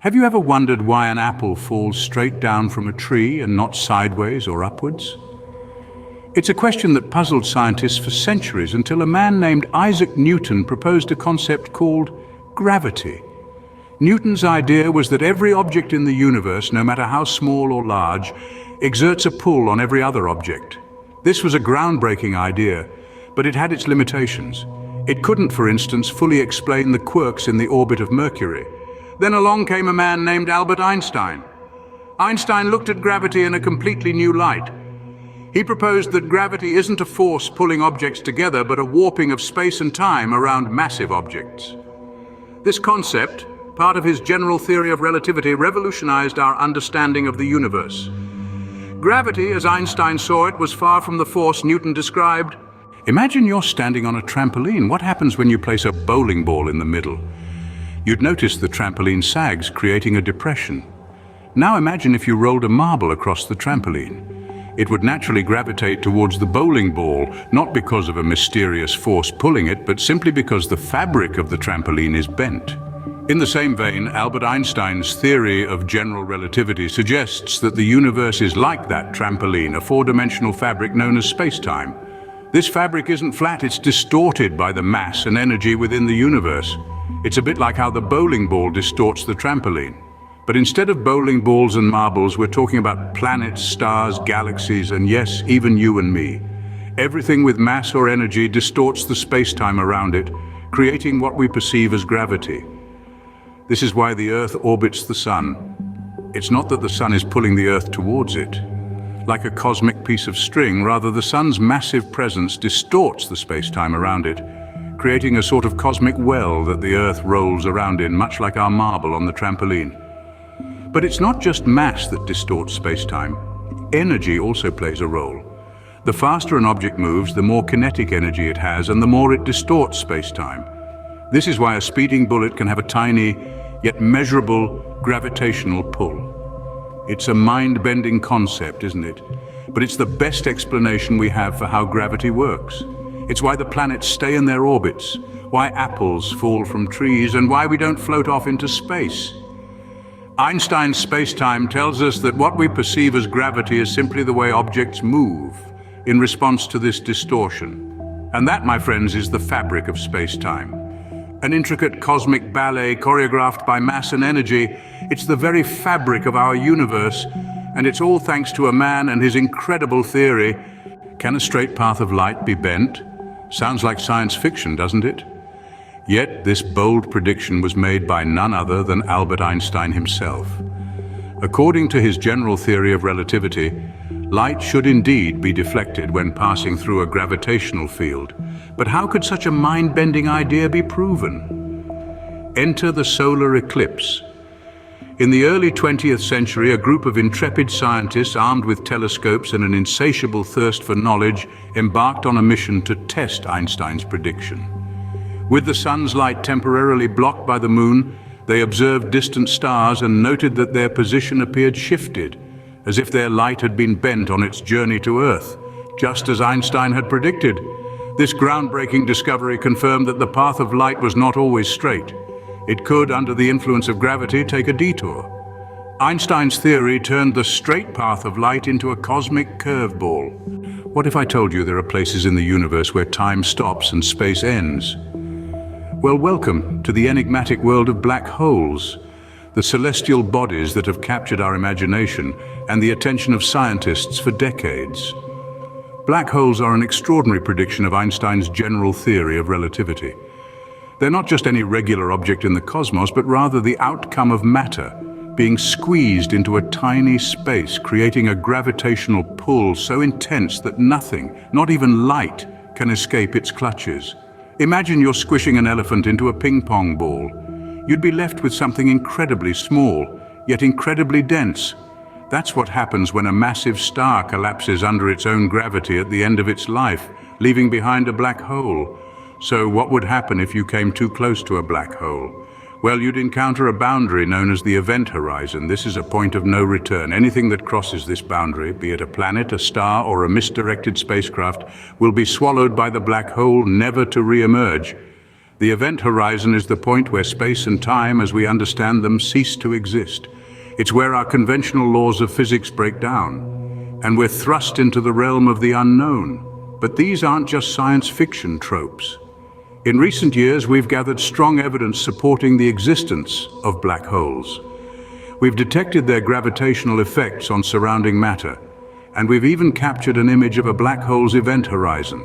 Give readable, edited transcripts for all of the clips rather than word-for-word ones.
Have you ever wondered why an apple falls straight down from a tree and not sideways or upwards? It's a question that puzzled scientists for centuries until a man named Isaac Newton proposed a concept called gravity. Newton's idea was that every object in the universe, no matter how small or large, exerts a pull on every other object. This was a groundbreaking idea, but it had its limitations. It couldn't, for instance, fully explain the quirks in the orbit of Mercury. Then along came a man named Albert Einstein. Einstein looked at gravity in a completely new light. He proposed that gravity isn't a force pulling objects together, but a warping of space and time around massive objects. This concept, part of his general theory of relativity, revolutionized our understanding of the universe. Gravity, as Einstein saw it, was far from the force Newton described. Imagine you're standing on a trampoline. What happens when you place a bowling ball in the middle? You'd notice the trampoline sags, creating a depression. Now imagine if you rolled a marble across the trampoline. It would naturally gravitate towards the bowling ball, not because of a mysterious force pulling it, but simply because the fabric of the trampoline is bent. In the same vein, Albert Einstein's theory of general relativity suggests that the universe is like that trampoline, a four-dimensional fabric known as space-time. This fabric isn't flat, it's distorted by the mass and energy within the universe. It's a bit like how the bowling ball distorts the trampoline. But instead of bowling balls and marbles, we're talking about planets, stars, galaxies, and yes, even you and me. Everything with mass or energy distorts the space-time around it, creating what we perceive as gravity. This is why the Earth orbits the Sun. It's not that the Sun is pulling the Earth towards it. Like a cosmic piece of string, rather the Sun's massive presence distorts the space-time around it, creating a sort of cosmic well that the Earth rolls around in, much like our marble on the trampoline. But it's not just mass that distorts space-time. Energy also plays a role. The faster an object moves, the more kinetic energy it has, and the more it distorts space-time. This is why a speeding bullet can have a tiny, yet measurable, gravitational pull. It's a mind-bending concept, isn't it? But it's the best explanation we have for how gravity works. It's why the planets stay in their orbits, why apples fall from trees, and why we don't float off into space. Einstein's space-time tells us that what we perceive as gravity is simply the way objects move in response to this distortion. And that, my friends, is the fabric of space-time. An intricate cosmic ballet choreographed by mass and energy. It's the very fabric of our universe, and it's all thanks to a man and his incredible theory. Can a straight path of light be bent? Sounds like science fiction, doesn't it? Yet this bold prediction was made by none other than Albert Einstein himself. According to his general theory of relativity, light should indeed be deflected when passing through a gravitational field. But how could such a mind-bending idea be proven? Enter the solar eclipse. In the early 20th century, a group of intrepid scientists armed with telescopes and an insatiable thirst for knowledge embarked on a mission to test Einstein's prediction. With the sun's light temporarily blocked by the moon, they observed distant stars and noted that their position appeared shifted, as if their light had been bent on its journey to Earth, just as Einstein had predicted. This groundbreaking discovery confirmed that the path of light was not always straight. It could, under the influence of gravity, take a detour. Einstein's theory turned the straight path of light into a cosmic curveball. What if I told you there are places in the universe where time stops and space ends? Well, welcome to the enigmatic world of black holes, the celestial bodies that have captured our imagination and the attention of scientists for decades. Black holes are an extraordinary prediction of Einstein's general theory of relativity. They're not just any regular object in the cosmos, but rather the outcome of matter, being squeezed into a tiny space, creating a gravitational pull so intense that nothing, not even light, can escape its clutches. Imagine you're squishing an elephant into a ping-pong ball. You'd be left with something incredibly small, yet incredibly dense. That's what happens when a massive star collapses under its own gravity at the end of its life, leaving behind a black hole. So what would happen if you came too close to a black hole? Well, you'd encounter a boundary known as the event horizon. This is a point of no return. Anything that crosses this boundary, be it a planet, a star, or a misdirected spacecraft, will be swallowed by the black hole, never to re-emerge. The event horizon is the point where space and time, as we understand them, cease to exist. It's where our conventional laws of physics break down, and we're thrust into the realm of the unknown. But these aren't just science fiction tropes. In recent years, we've gathered strong evidence supporting the existence of black holes. We've detected their gravitational effects on surrounding matter, and we've even captured an image of a black hole's event horizon.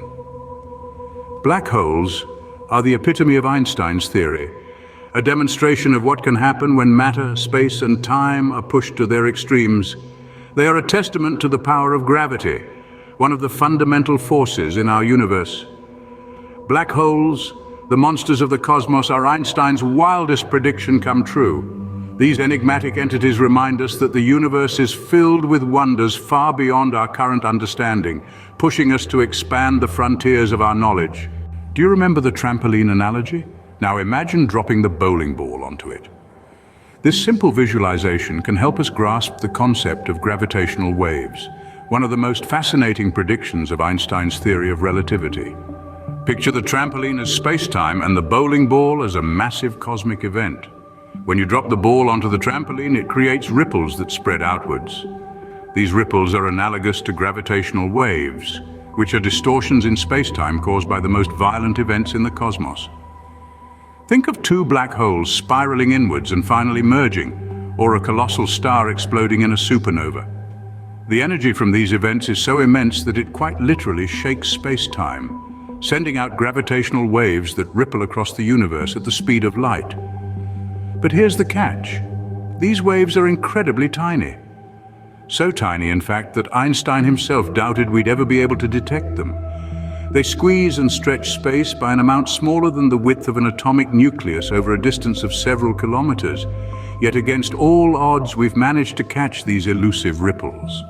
Black holes are the epitome of Einstein's theory, a demonstration of what can happen when matter, space, and time are pushed to their extremes. They are a testament to the power of gravity, one of the fundamental forces in our universe. Black holes, the monsters of the cosmos, are Einstein's wildest prediction come true. These enigmatic entities remind us that the universe is filled with wonders far beyond our current understanding, pushing us to expand the frontiers of our knowledge. Do you remember the trampoline analogy? Now imagine dropping the bowling ball onto it. This simple visualization can help us grasp the concept of gravitational waves, one of the most fascinating predictions of Einstein's theory of relativity. Picture the trampoline as space-time and the bowling ball as a massive cosmic event. When you drop the ball onto the trampoline, it creates ripples that spread outwards. These ripples are analogous to gravitational waves, which are distortions in space-time caused by the most violent events in the cosmos. Think of two black holes spiraling inwards and finally merging, or a colossal star exploding in a supernova. The energy from these events is so immense that it quite literally shakes space-time, sending out gravitational waves that ripple across the universe at the speed of light. But here's the catch. These waves are incredibly tiny. So tiny, in fact, that Einstein himself doubted we'd ever be able to detect them. They squeeze and stretch space by an amount smaller than the width of an atomic nucleus over a distance of several kilometers. Yet against all odds, we've managed to catch these elusive ripples.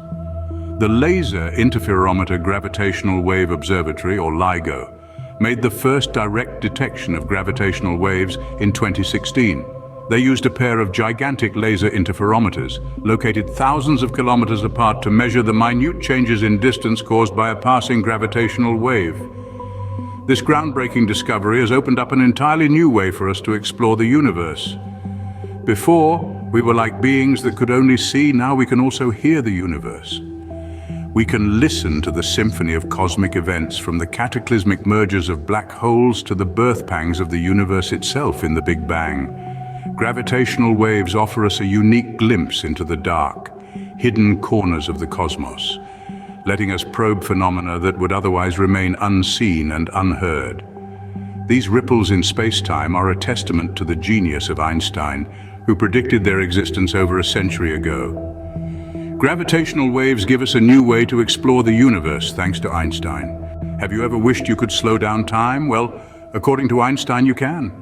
The Laser Interferometer Gravitational Wave Observatory, or LIGO, made the first direct detection of gravitational waves in 2016. They used a pair of gigantic laser interferometers, located thousands of kilometers apart, to measure the minute changes in distance caused by a passing gravitational wave. This groundbreaking discovery has opened up an entirely new way for us to explore the universe. Before, we were like beings that could only see. Now we can also hear the universe. We can listen to the symphony of cosmic events, from the cataclysmic mergers of black holes to the birth pangs of the universe itself in the Big Bang. Gravitational waves offer us a unique glimpse into the dark, hidden corners of the cosmos, letting us probe phenomena that would otherwise remain unseen and unheard. These ripples in space-time are a testament to the genius of Einstein, who predicted their existence over a century ago. Gravitational waves give us a new way to explore the universe, thanks to Einstein. Have you ever wished you could slow down time? Well, according to Einstein, you can.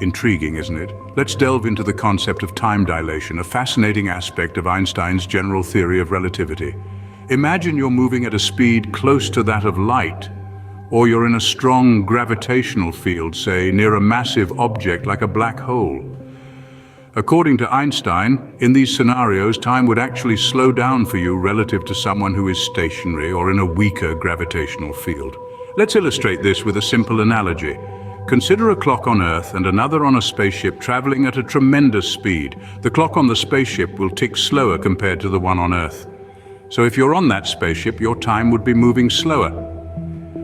Intriguing, isn't it? Let's delve into the concept of time dilation, a fascinating aspect of Einstein's general theory of relativity. Imagine you're moving at a speed close to that of light, or you're in a strong gravitational field, say, near a massive object like a black hole. According to Einstein, in these scenarios, time would actually slow down for you relative to someone who is stationary or in a weaker gravitational field. Let's illustrate this with a simple analogy. Consider a clock on Earth and another on a spaceship traveling at a tremendous speed. The clock on the spaceship will tick slower compared to the one on Earth. So if you're on that spaceship, your time would be moving slower.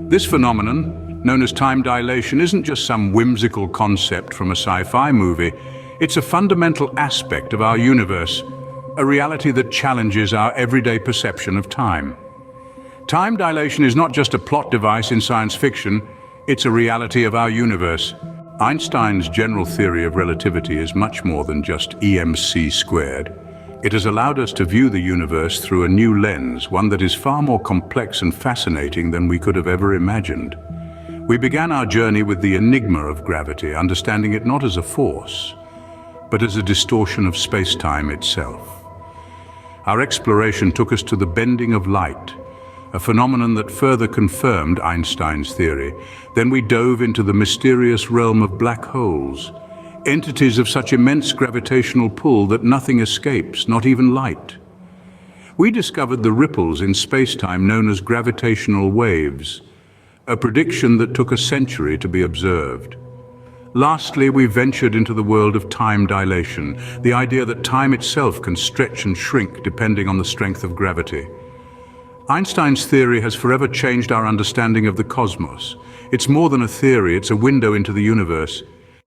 This phenomenon, known as time dilation, isn't just some whimsical concept from a sci-fi movie. It's a fundamental aspect of our universe, a reality that challenges our everyday perception of time. Time dilation is not just a plot device in science fiction. It's a reality of our universe. Einstein's general theory of relativity is much more than just EMC squared. It has allowed us to view the universe through a new lens, one that is far more complex and fascinating than we could have ever imagined. We began our journey with the enigma of gravity, understanding it not as a force, but as a distortion of space-time itself. Our exploration took us to the bending of light, a phenomenon that further confirmed Einstein's theory. Then we dove into the mysterious realm of black holes, entities of such immense gravitational pull that nothing escapes, not even light. We discovered the ripples in space-time known as gravitational waves, a prediction that took a century to be observed. Lastly, we ventured into the world of time dilation, the idea that time itself can stretch and shrink depending on the strength of gravity. Einstein's theory has forever changed our understanding of the cosmos. It's more than a theory, it's a window into the universe.